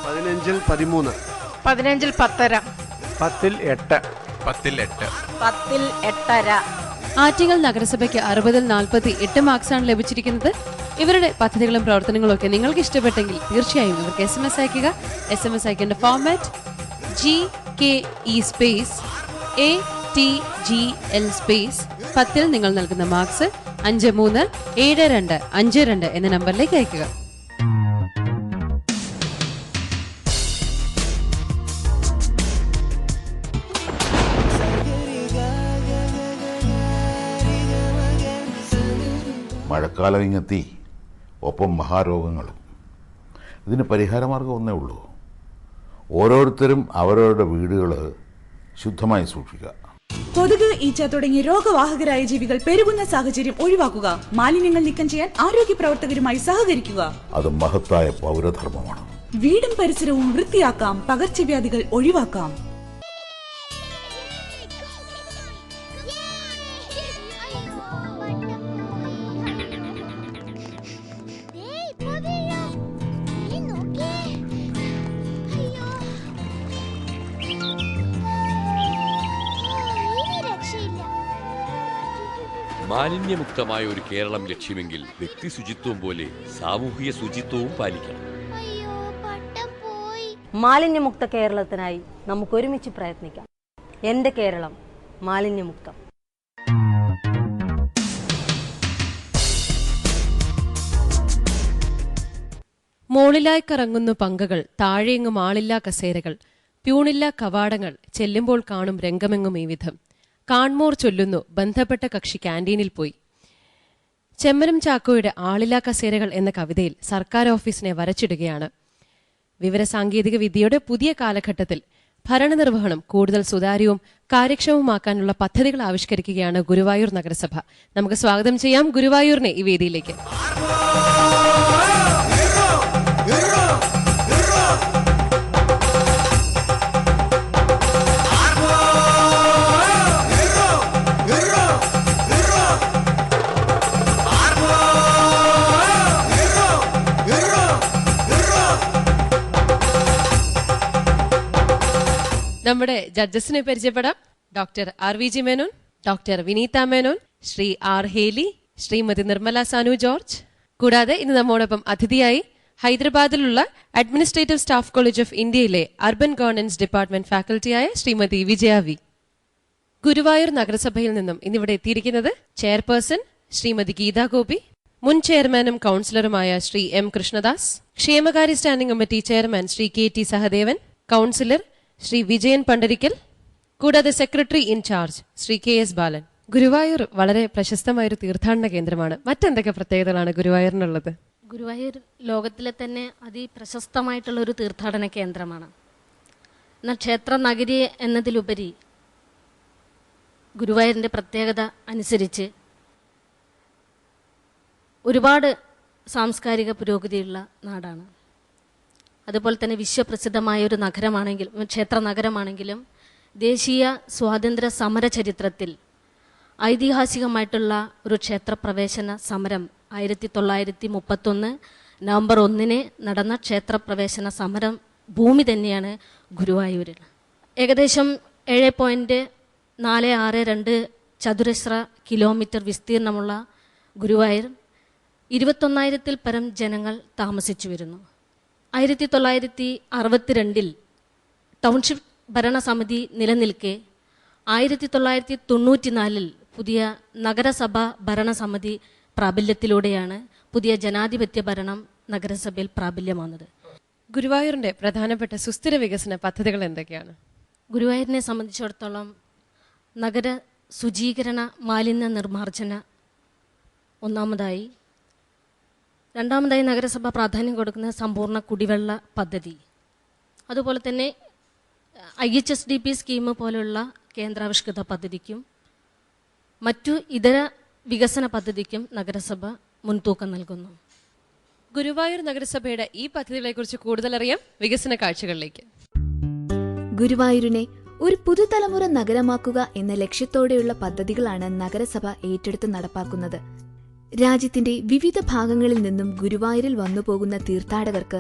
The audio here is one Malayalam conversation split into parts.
15-ൽ 13. 15-ൽ 10.5. 10-ൽ 8. 10-ൽ 8. 10-ൽ 8.5. ആറ്റിങ്ങൽ നഗരസഭയ്ക്ക് 60-ൽ 48 മാർക്സാണ് ലഭിച്ചിരിക്കുന്നത്. ഇവരുടെ പദ്ധതികളും പ്രവർത്തനങ്ങളും ഒക്കെ നിങ്ങൾക്ക് ഇഷ്ടപ്പെട്ടെങ്കിൽ തീർച്ചയായും ഇവർക്ക് SMS അയക്കുക. SMS അയക്കേണ്ട format GKE space ATGL space 10-ൽ നിങ്ങൾ നൽകുന്ന മാർക്സ് 537252 എന്ന നമ്പറിലേക്ക് അയക്കുക. മഴക്കാലം ഇങ്ങെത്തി, ഒപ്പം മഹാരോഗങ്ങളും. ഇതിന് പരിഹാരമാർഗം ഒന്നേ ഉള്ളൂ. ഓരോരുത്തരും അവരവരുടെ വീടുകൾ ശുദ്ധമായി സൂക്ഷിക്കുക. കൊതുക്, ഈച്ച തുടങ്ങിയ രോഗവാഹകരായ ജീവികൾ പെരുകുന്ന സാഹചര്യം ഒഴിവാക്കുക. മാലിന്യങ്ങൾ നീക്കം ചെയ്യാൻ ആരോഗ്യ പ്രവർത്തകരുമായി സഹകരിക്കുക. അത് മഹത്തായ പൗരധർമ്മമാണ്. വീടും പരിസരവും വൃത്തിയാക്കാം, പകർച്ചവ്യാധികൾ ഒഴിവാക്കാം. മാലിന്യമുക്തമായ ഒരു കേരളം ലക്ഷ്യമെങ്കിൽ വ്യക്തി ശുചിത്വം പോലെ സാമൂഹിക ശുചിത്വവും പാലിക്കണം. മാലിന്യമുക്ത കേരളത്തിനായി നമുക്ക് ഒരുമിച്ച് പ്രയത്നിക്കാം. എന്റെ കേരളം മാലിന്യമുക്തം. മോളിലായി കറങ്ങുന്നു പങ്കകൾ, താഴെയെങ്ങും ആളില്ലാ കസേരകൾ, പ്യൂണില്ലാ കവാടങ്ങൾ, ചെല്ലുമ്പോൾ കാണും രംഗമെങ്ങും ഈ വിധം. കാൺമോർ ചൊല്ലുന്നു, ബന്ധപ്പെട്ട കക്ഷി ക്യാന്റീനിൽ പോയി. ചെമ്മനം ചാക്കോയുടെ ആളില്ലാ കസേരകൾ എന്ന കവിതയിൽ സർക്കാർ ഓഫീസിനെ വരച്ചിടുകയാണ്. വിവരസാങ്കേതിക വിദ്യയുടെ പുതിയ കാലഘട്ടത്തിൽ ഭരണനിർവഹണം കൂടുതൽ സുതാര്യവും കാര്യക്ഷമമാക്കാനുള്ള പദ്ധതികൾ ആവിഷ്കരിക്കുകയാണ് ഗുരുവായൂർ നഗരസഭ. നമുക്ക് സ്വാഗതം ചെയ്യാം ഗുരുവായൂരിനെ ഈ വേദിയിലേക്ക്. നമ്മുടെ ജഡ്ജസിനെ പരിചയപ്പെടാം. Doctor RVG Menon, doctor Vineetha Menon, Shri R Heli, Shrimati Nirmala Sanu George. കൂടാതെ ഇന്ന് നമ്മോടൊപ്പം അതിഥിയായി ഹൈദരാബാദിലുള്ള അഡ്മിനിസ്ട്രേറ്റീവ് സ്റ്റാഫ് കോളേജ് ഓഫ് ഇന്ത്യയിലെ അർബൻ ഗവേണൻസ് ഡിപ്പാർട്ട്മെന്റ് ഫാക്കൽറ്റിയായ ശ്രീമതി വിജയ വി. ഗുരുവായൂർ നഗരസഭയിൽ നിന്നും ഇന്നിവിടെ എത്തിയിരിക്കുന്നത് ചെയർപേഴ്സൺ ശ്രീമതി ഗീതാ ഗോപി, മുൻ ചെയർമാനും കൌൺസിലറുമായ ശ്രീ M കൃഷ്ണദാസ്, ക്ഷേമകാര്യ standing committee chairman Shri KT Sahadevan, councillor Shri Vijayan Pandarikkal, കൂടാതെ secretary incharge Shri KS Balan. Guruvayur വളരെ പ്രശസ്തമായൊരു തീർത്ഥാടന കേന്ദ്രമാണ്. മറ്റെന്തൊക്കെ പ്രത്യേകതകളാണ് ഗുരുവായൂരിനുള്ളത്? ഗുരുവായൂർ ലോകത്തിലെ തന്നെ അതിപ്രശസ്തമായിട്ടുള്ള ഒരു തീർത്ഥാടന കേന്ദ്രമാണ്. എന്നാൽ ക്ഷേത്ര നഗരി എന്നതിലുപരി ഗുരുവായൂരിൻ്റെ പ്രത്യേകത അനുസരിച്ച് ഒരുപാട് സാംസ്കാരിക പുരോഗതിയുള്ള നാടാണ്. അതുപോലെ തന്നെ വിശ്വപ്രസിദ്ധമായ ഒരു നഗരമാണെങ്കിലും ക്ഷേത്ര നഗരമാണെങ്കിലും ദേശീയ സ്വാതന്ത്ര്യ സമര ചരിത്രത്തിൽ ഐതിഹാസികമായിട്ടുള്ള ഒരു ക്ഷേത്രപ്രവേശന സമരം 1931 നവംബർ 1 നടന്ന ക്ഷേത്രപ്രവേശന സമരം ഭൂമി തന്നെയാണ് ഗുരുവായൂരിൽ. ഏകദേശം 7.462 ചതുരശ്ര കിലോമീറ്റർ വിസ്തീർണമുള്ള ഗുരുവായൂർ 21,000-ൽ പരം ജനങ്ങൾ താമസിച്ചു വരുന്നു. 1962 ടൗൺഷിപ്പ് ഭരണസമിതി നിലനിൽക്കെ 1994 പുതിയ നഗരസഭാ ഭരണസമിതി പ്രാബല്യത്തിലൂടെയാണ് പുതിയ ജനാധിപത്യ ഭരണം നഗരസഭയിൽ പ്രാബല്യം വന്നത്. ഗുരുവായൂരിന്റെ പ്രധാനപ്പെട്ട സുസ്ഥിര വികസന പദ്ധതികൾ എന്തൊക്കെയാണ്? ഗുരുവായൂരിനെ സംബന്ധിച്ചിടത്തോളം നഗര ശുചീകരണ മാലിന്യ നിർമ്മാർജ്ജന ഒന്നാമതായി, രണ്ടാമതായി നഗരസഭ പ്രാധാന്യം കൊടുക്കുന്ന സമ്പൂർണ്ണ കുടിവെള്ള പദ്ധതി, അതുപോലെ തന്നെ IHSDP സ്കീം പോലുള്ള കേന്ദ്രാവിഷ്കൃത പദ്ധതിക്കും മറ്റു ഇതര വികസന പദ്ധതിക്കും നഗരസഭ മുൻതൂക്കം നൽകുന്നു. ഗുരുവായൂർ നഗരസഭയുടെ ഈ പദ്ധതികളെക്കുറിച്ച് കൂടുതൽ അറിയാം വികസന കാഴ്ചകളിലേക്ക്. ഗുരുവായൂരിനെ ഒരു പുതുതലമുറ നഗരമാക്കുക എന്ന ലക്ഷ്യത്തോടെയുള്ള പദ്ധതികളാണ് നഗരസഭ ഏറ്റെടുത്ത് നടപ്പാക്കുന്നത്. രാജ്യത്തിന്റെ വിവിധ ഭാഗങ്ങളിൽ നിന്നും ഗുരുവായൂരിൽ വന്നുപോകുന്ന തീർത്ഥാടകർക്ക്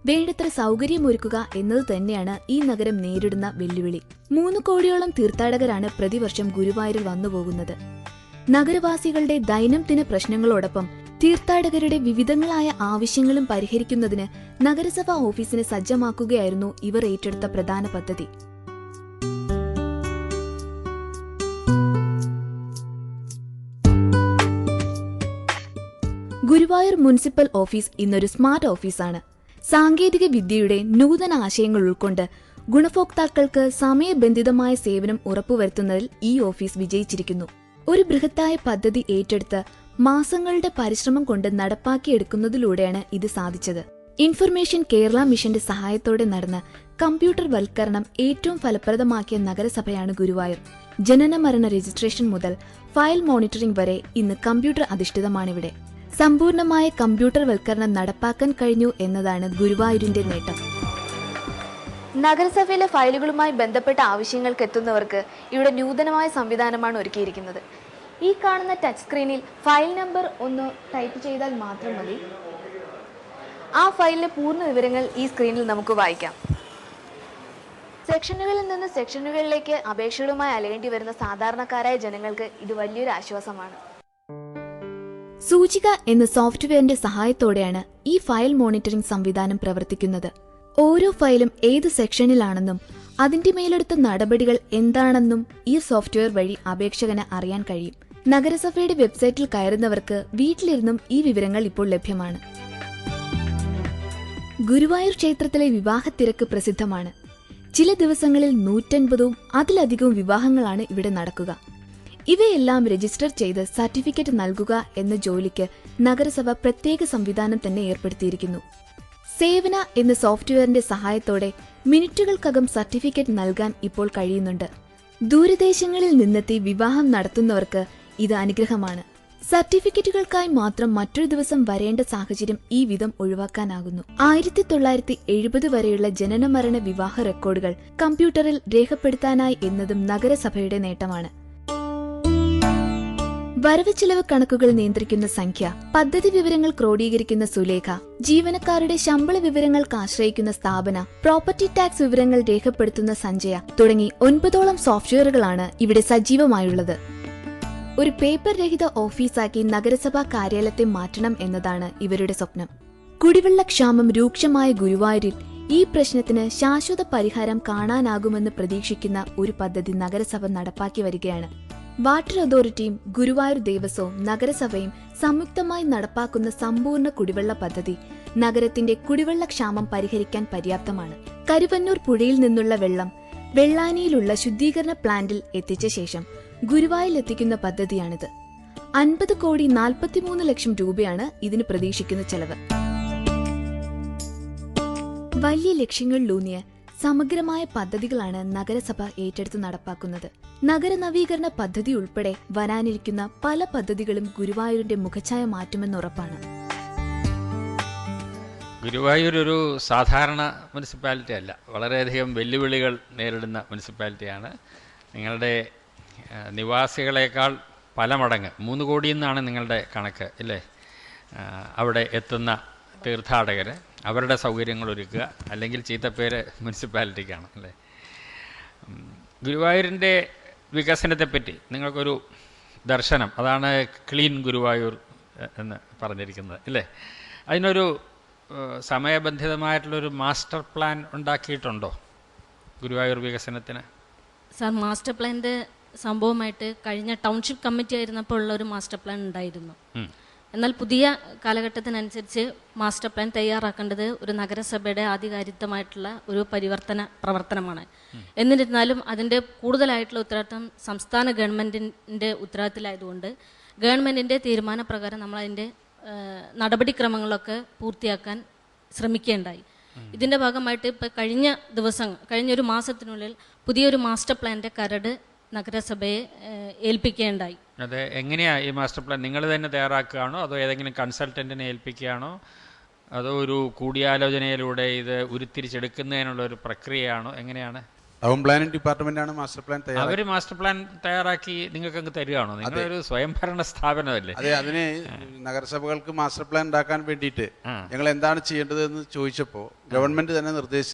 വേണ്ടത്ര സൗകര്യമൊരുക്കുക എന്നത് തന്നെയാണ് ഈ നഗരം നേരിടുന്ന വെല്ലുവിളി. 3 കോടിയോളം തീർത്ഥാടകരാണ് പ്രതിവർഷം ഗുരുവായൂരിൽ വന്നുപോകുന്നത്. നഗരവാസികളുടെ ദൈനംദിന പ്രശ്നങ്ങളോടൊപ്പം തീർത്ഥാടകരുടെ വിവിധങ്ങളായ ആവശ്യങ്ങളും പരിഹരിക്കുന്നതിന് നഗരസഭാ ഓഫീസിനെ സജ്ജമാക്കുകയായിരുന്നു ഇവർ ഏറ്റെടുത്ത പ്രധാന പദ്ധതി. ഗുരുവായൂർ മുനിസിപ്പൽ ഓഫീസ് ഇന്നൊരു സ്മാർട്ട് ഓഫീസാണ്. സാങ്കേതിക വിദ്യയുടെ നൂതന ആശയങ്ങൾ ഉൾക്കൊണ്ട് ഗുണഭോക്താക്കൾക്ക് സമയബന്ധിതമായ സേവനം ഉറപ്പുവരുത്തുന്നതിൽ ഈ ഓഫീസ് വിജയിച്ചിരിക്കുന്നു. ഒരു ബൃഹത്തായ പദ്ധതി ഏറ്റെടുത്ത് മാസങ്ങളുടെ പരിശ്രമം കൊണ്ട് നടപ്പാക്കിയെടുക്കുന്നതിലൂടെയാണ് ഇത് സാധിച്ചത്. ഇൻഫർമേഷൻ കേരള മിഷന്റെ സഹായത്തോടെ നടന്ന കമ്പ്യൂട്ടർ വൽക്കരണം ഏറ്റവും ഫലപ്രദമാക്കിയ നഗരസഭയാണ് ഗുരുവായൂർ. ജനന മരണ രജിസ്ട്രേഷൻ മുതൽ ഫയൽ മോണിറ്ററിംഗ് വരെ ഇന്ന് കമ്പ്യൂട്ടർ അധിഷ്ഠിതമാണിവിടെ. സമ്പൂർണമായ കമ്പ്യൂട്ടർ വൽക്കരണം നടപ്പാക്കാൻ കഴിഞ്ഞു എന്നതാണ് ഗുരുവായൂരിന്റെ നേട്ടം. നഗരസഭയിലെ ഫയലുകളുമായി ബന്ധപ്പെട്ട ആവശ്യങ്ങൾക്ക് എത്തുന്നവർക്ക് ഇവിടെ നൂതനമായ സംവിധാനമാണ് ഒരുക്കിയിരിക്കുന്നത്. ഈ കാണുന്ന ടച്ച് സ്ക്രീനിൽ ഫയൽ നമ്പർ ഒന്ന് ടൈപ്പ് ചെയ്താൽ മാത്രം മതി. ആ ഫയലിലെ പൂർണ്ണ വിവരങ്ങൾ ഈ സ്ക്രീനിൽ നമുക്ക് വായിക്കാം. സെക്ഷനുകളിൽ നിന്ന് സെക്ഷനുകളിലേക്ക് അപേക്ഷകളുമായി അലയേണ്ടി വരുന്ന സാധാരണക്കാരായ ജനങ്ങൾക്ക് ഇത് വലിയൊരു ആശ്വാസമാണ്. സൂചിക എന്ന സോഫ്റ്റ്വെയറിന്റെ സഹായത്തോടെയാണ് ഈ ഫയൽ മോണിറ്ററിംഗ് സംവിധാനം പ്രവർത്തിക്കുന്നത്. ഓരോ ഫയലും ഏത് സെക്ഷനിലാണെന്നും അതിന്റെ മേലെടുത്ത നടപടികൾ എന്താണെന്നും ഈ സോഫ്റ്റ്വെയർ വഴി അപേക്ഷകന് അറിയാൻ കഴിയും. നഗരസഭയുടെ വെബ്സൈറ്റിൽ കയറുന്നവർക്ക് വീട്ടിലിരുന്നും ഈ വിവരങ്ങൾ ഇപ്പോൾ ലഭ്യമാണ്. ഗുരുവായൂർ ക്ഷേത്രത്തിലെ വിവാഹത്തിരക്ക് പ്രസിദ്ധമാണ്. ചില ദിവസങ്ങളിൽ 150-ഉം അതിലധികവും വിവാഹങ്ങളാണ് ഇവിടെ നടക്കുക. ഇവയെല്ലാം രജിസ്റ്റർ ചെയ്ത് സർട്ടിഫിക്കറ്റ് നൽകുക എന്ന ജോലിക്ക് നഗരസഭ പ്രത്യേക സംവിധാനം തന്നെ ഏർപ്പെടുത്തിയിരിക്കുന്നു. സേവന എന്ന സോഫ്റ്റ്വെയറിന്റെ സഹായത്തോടെ മിനിറ്റുകൾക്കകം സർട്ടിഫിക്കറ്റ് നൽകാൻ ഇപ്പോൾ കഴിയുന്നുണ്ട്. ദൂരദേശങ്ങളിൽ നിന്നെത്തി വിവാഹം നടത്തുന്നവർക്ക് ഇത് അനുഗ്രഹമാണ്. സർട്ടിഫിക്കറ്റുകൾക്കായി മാത്രം മറ്റൊരു ദിവസം വരേണ്ട സാഹചര്യം ഈ വിധം ഒഴിവാക്കാനാകുന്നു. 1970 വരെയുള്ള ജനനമരണ വിവാഹ റെക്കോർഡുകൾ കമ്പ്യൂട്ടറിൽ രേഖപ്പെടുത്താനായി എന്നതും നഗരസഭയുടെ നേട്ടമാണ്. വരവ് ചിലവ് കണക്കുകൾ നിയന്ത്രിക്കുന്ന സംഖ്യ, പദ്ധതി വിവരങ്ങൾ ക്രോഡീകരിക്കുന്ന സുലേഖ, ജീവനക്കാരുടെ ശമ്പള വിവരങ്ങൾക്ക് ആശ്രയിക്കുന്ന സ്ഥാപന, പ്രോപ്പർട്ടി ടാക്സ് വിവരങ്ങൾ രേഖപ്പെടുത്തുന്ന സഞ്ചയ തുടങ്ങി 9ഓളം സോഫ്റ്റ്വെയറുകളാണ് ഇവിടെ സജീവമായുള്ളത്. ഒരു പേപ്പർ രഹിത ഓഫീസാക്കി നഗരസഭാ കാര്യാലയത്തെ മാറ്റണം എന്നതാണ് ഇവരുടെ സ്വപ്നം. കുടിവെള്ളക്ഷാമം രൂക്ഷമായ ഗുരുവായൂരിൽ ഈ പ്രശ്നത്തിന് ശാശ്വത പരിഹാരം കാണാനാകുമെന്ന് പ്രതീക്ഷിക്കുന്ന ഒരു പദ്ധതി നഗരസഭ നടപ്പാക്കി വരികയാണ്. വാട്ടർ അതോറിറ്റിയും ഗുരുവായൂർ ദേവസ്വവും നഗരസഭയും സംയുക്തമായി നടപ്പാക്കുന്ന സമ്പൂർണ്ണ കുടിവെള്ള പദ്ധതി നഗരത്തിന്റെ കുടിവെള്ളക്ഷാമം പരിഹരിക്കാൻ പര്യാപ്തമാണ്. കരുവന്നൂർ പുഴയിൽ നിന്നുള്ള വെള്ളം വെള്ളാനിയിലുള്ള ശുദ്ധീകരണ പ്ലാന്റിൽ എത്തിച്ച ശേഷം ഗുരുവായൂരിൽ എത്തിക്കുന്ന പദ്ധതിയാണിത്. 50,43 ലക്ഷം രൂപയാണ് ഇതിന് പ്രതീക്ഷിക്കുന്ന ചെലവ്. വലിയ ലക്ഷ്യങ്ങളിലൂന്നിയ സമഗ്രമായ പദ്ധതികളാണ് നഗരസഭ ഏറ്റെടുത്ത് നടപ്പാക്കുന്നത്. നഗര നവീകരണ പദ്ധതി ഉൾപ്പെടെ വരാനിരിക്കുന്ന പല പദ്ധതികളും ഗുരുവായൂരിന്റെ മുഖച്ഛായ മാറ്റുമെന്നുറപ്പാണ്. ഗുരുവായൂർ ഒരു സാധാരണ മുനിസിപ്പാലിറ്റി അല്ല, വളരെയധികം വെല്ലുവിളികൾ നേരിടുന്ന മുനിസിപ്പാലിറ്റിയാണ്. നിങ്ങളുടെ നിവാസികളെക്കാൾ പല മടങ്ങ് 3 കോടി എന്നാണ് നിങ്ങളുടെ കണക്ക് ഇല്ലേ? അവിടെ എത്തുന്ന തീർത്ഥാടകർ അവരുടെ സൗകര്യങ്ങൾ ഒരുക്കുക, അല്ലെങ്കിൽ ചീത്തപ്പേര് മുനിസിപ്പാലിറ്റിക്കാണ് അല്ലേ? ഗുരുവായൂരിൻ്റെ വികസനത്തെപ്പറ്റി നിങ്ങൾക്കൊരു ദർശനം, അതാണ് ക്ലീൻ ഗുരുവായൂർ എന്ന് പറഞ്ഞിരിക്കുന്നത് അല്ലേ? അതിനൊരു സമയബന്ധിതമായിട്ടുള്ളൊരു മാസ്റ്റർ പ്ലാൻ ഉണ്ടാക്കിയിട്ടുണ്ടോ ഗുരുവായൂർ വികസനത്തിന്? സാർ, മാസ്റ്റർ പ്ലാൻ്റെ സംഭവമായിട്ട് കഴിഞ്ഞ ടൗൺഷിപ്പ് കമ്മിറ്റി ആയിരുന്നപ്പോൾ ഉള്ള ഒരു മാസ്റ്റർ പ്ലാൻ ഉണ്ടായിരുന്നു. എന്നാൽ പുതിയ കാലഘട്ടത്തിനനുസരിച്ച് മാസ്റ്റർ പ്ലാൻ തയ്യാറാക്കേണ്ടത് ഒരു നഗരസഭയുടെ ആധികാരികമായിട്ടുള്ള ഒരു പരിവർത്തന പ്രവർത്തനമാണ്. എന്നിരുന്നാലും അതിൻ്റെ കൂടുതലായിട്ടുള്ള ഉത്തരവാദിത്തം സംസ്ഥാന ഗവൺമെൻറ്റിൻ്റെ ഉത്തരവാദിത്തത്തിലായതുകൊണ്ട് ഗവൺമെൻറ്റിൻ്റെ തീരുമാനപ്രകാരം നമ്മളതിൻ്റെ നടപടിക്രമങ്ങളൊക്കെ പൂർത്തിയാക്കാൻ ശ്രമിക്കുകയുണ്ടായി. ഇതിൻ്റെ ഭാഗമായിട്ട് ഇപ്പോൾ കഴിഞ്ഞൊരു മാസത്തിനുള്ളിൽ പുതിയൊരു മാസ്റ്റർ പ്ലാൻ്റെ കരട് നഗരസഭയെ ഏൽപ്പിക്കുകയുണ്ടായി. അത് എങ്ങനെയാണ് ഈ മാസ്റ്റർ പ്ലാൻ? നിങ്ങൾ തന്നെ തയ്യാറാക്കുകയാണോ അതോ ഏതെങ്കിലും കൺസൾട്ടൻറ്റിനെ ഏൽപ്പിക്കുകയാണോ അതോ ഒരു കൂടിയാലോചനയിലൂടെ ഇത് ഉരുത്തിരിച്ചെടുക്കുന്നതിനുള്ള ഒരു പ്രക്രിയയാണോ? എങ്ങനെയാണ്? ടൗൺ പ്ലാനിംഗ് ഡിപ്പാർട്ട്മെന്റാണ് മാസ്റ്റർ പ്ലാൻ തയ്യാറാക്കി. അവർ മാസ്റ്റർ പ്ലാൻ തയ്യാറാക്കി നിങ്ങൾക്ക് അങ്ങ് തരികയാണോ? നിങ്ങളൊരു സ്വയംഭരണ സ്ഥാപനമല്ലേ? അതെ, അതിന് നഗരസഭകൾക്ക് മാസ്റ്റർ പ്ലാൻ ഉണ്ടാക്കാൻ വേണ്ടിയിട്ട് ഞങ്ങൾ എന്താണ് ചെയ്യേണ്ടതെന്ന് ചോദിച്ചപ്പോൾ ഗവൺമെന്റ് തന്നെ നിർദ്ദേശിച്ചു